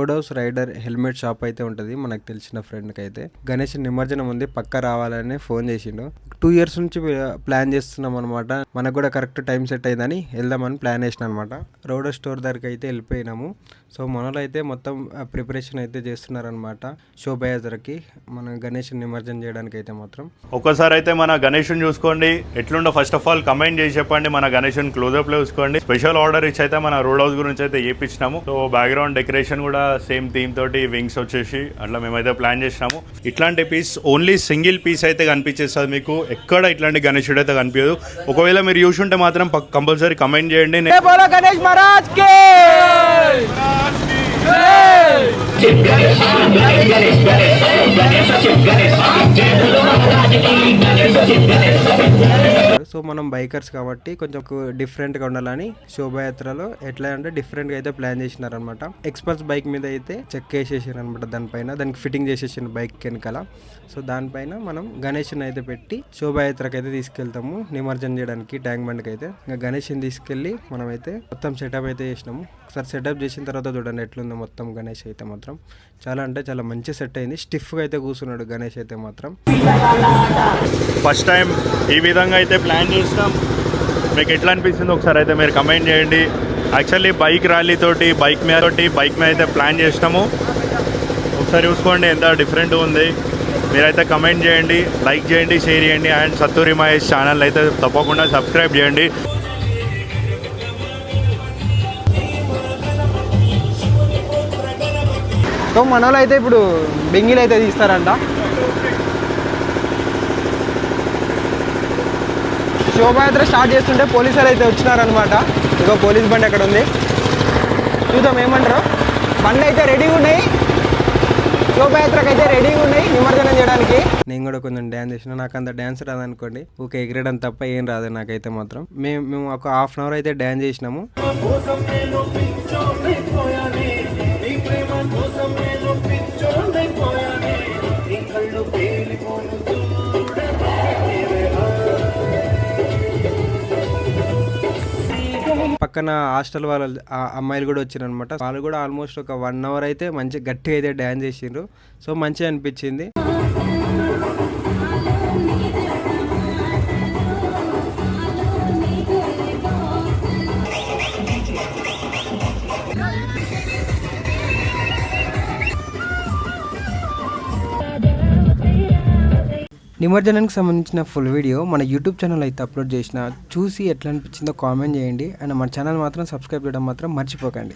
Road house rider helmet shop అయితే ఉంటుంది మనకు తెలిసిన ఫ్రెండ్కి అయితే. గణేష్ నిమజ్జనం ఉంది, పక్క రావాలని ఫోన్ చేసిండు. 2 years నుంచి ప్లాన్ చేస్తున్నాం అనమాట. మనకు కూడా కరెక్ట్ టైం సెట్ అయిందని వెళ్దామని ప్లాన్ చేసిన అనమాట. రోడ్ స్టోర్ దగ్గరికి అయితే వెళ్ళిపోయినాము. సో మనలో అయితే మొత్తం ప్రిపరేషన్ అయితే చేస్తున్నారనమాట శోభయాత్రకి, మన గణేష్ నిమజ్జనం చేయడానికి అయితే మాత్రం. ఒక్కసారి అయితే మన గణేష్ని చూసుకోండి ఎట్లుండో. ఫస్ట్ ఆఫ్ ఆల్ కమెంట్ చేసి చెప్పండి, మన గణేష్ని క్లోజ్అప్ లో చూసుకోండి. స్పెషల్ ఆర్డర్ ఇచ్చి అయితే మన రోడ్ హౌస్ గురించి అయితే చేయించినాము. సో బ్యాక్గ్రౌండ్ డెకరేషన్ కూడా సేమ్ థీమ్ తోటి, వింగ్స్ వచ్చేసి అట్లా మేమైతే ప్లాన్ చేసినాము. ఇట్లాంటి పీస్ ఓన్లీ సింగిల్ పీస్ అయితే కనిపించేస్తుంది మీకు, ఎక్కడ ఇట్లాంటి గణేశుడు అయితే కనిపించదు. ఒకవేళ మీరు చూసుంటే మాత్రం కంపల్సరీ కమెంట్ చేయండి. గణేష్ మహారాజ్ కి సో మనం బైకర్స్ కాబట్టి కొంచెం డిఫరెంట్గా ఉండాలని శోభయాత్రలో ఎట్లా అంటే డిఫరెంట్గా అయితే ప్లాన్ చేసినారనమాట. ఎక్స్పల్స్ బైక్ మీద అయితే చెక్ వేసేసారు అనమాట, దానికి ఫిట్టింగ్ చేసేసిన బైక్ వెనకాల. సో దానిపైన మనం గణేష్ని అయితే పెట్టి శోభయాత్రకి అయితే తీసుకెళ్తాము నిమజ్జనం చేయడానికి ట్యాంక్ బండ్కి అయితే. ఇంకా గణేష్ని తీసుకెళ్ళి మనం అయితే మొత్తం సెటప్ అయితే చేసినాము. ఒకసారి సెటప్ చేసిన తర్వాత చూడండి ఎట్లుందో మొత్తం. గణేష్ అయితే మాత్రం చాలా అంటే చాలా మంచి సెట్ అయింది. స్టిఫ్గా అయితే కూర్చున్నాడు గణేష్ అయితే మాత్రం. ఫస్ట్ టైం ఈ విధంగా అయితే ప్లాన్ చేసినాం. మీకు ఎట్లా అనిపిస్తుంది ఒకసారి అయితే మీరు కమెంట్ చేయండి. యాక్చువల్లీ బైక్ ర్యాలీ తోటి బైక్ మీద అయితే ప్లాన్ చేసినాము. ఒకసారి చూసుకోండి ఎంత డిఫరెంట్ ఉంది. మీరైతే కమెంట్ చేయండి, లైక్ చేయండి, షేర్ చేయండి. అండ్ సత్తూరి మహేష్ ఛానల్ అయితే తప్పకుండా సబ్స్క్రైబ్ చేయండి. సో మనలో అయితే ఇప్పుడు బెంగిల్ అయితే తీస్తారంట. శోభాయాత్ర స్టార్ట్ చేస్తుంటే పోలీసులు అయితే వచ్చినారనమాట. ఇక పోలీస్ బండి అక్కడ ఉంది, చూద్దాం ఏమంటారు. బండి అయితే రెడీగా ఉన్నాయి, శోభాయాత్రకు అయితే రెడీగా ఉన్నాయి నిమజ్జనం చేయడానికి. నేను కూడా కొంచెం డ్యాన్స్ చేసిన, నాకు అంత డ్యాన్స్ రాదనుకోండి, ఊకే ఎగరడం తప్ప ఏం రాదు నాకైతే మాత్రం. మేము ఒక 1/2 hour అయితే డ్యాన్స్ చేసినాము. పక్కన హాస్టల్ వాళ్ళ అమ్మాయిలు కూడా వచ్చారు అనమాట. వాళ్ళు కూడా ఆల్మోస్ట్ ఒక 1 hour అయితే మంచి గట్టిగా అయితే డ్యాన్స్ చేసిండ్రు. సో మంచిగా అనిపించింది. నిమజ్జనానికి సంబంధించిన ఫుల్ వీడియో మన యూట్యూబ్ ఛానల్ అయితే అప్లోడ్ చేసిన, చూసి ఎట్లా అనిపించిందో కామెంట్ చేయండి. అండ్ మన ఛానల్ మాత్రం సబ్స్క్రైబ్ చేయడం మాత్రం మర్చిపోకండి.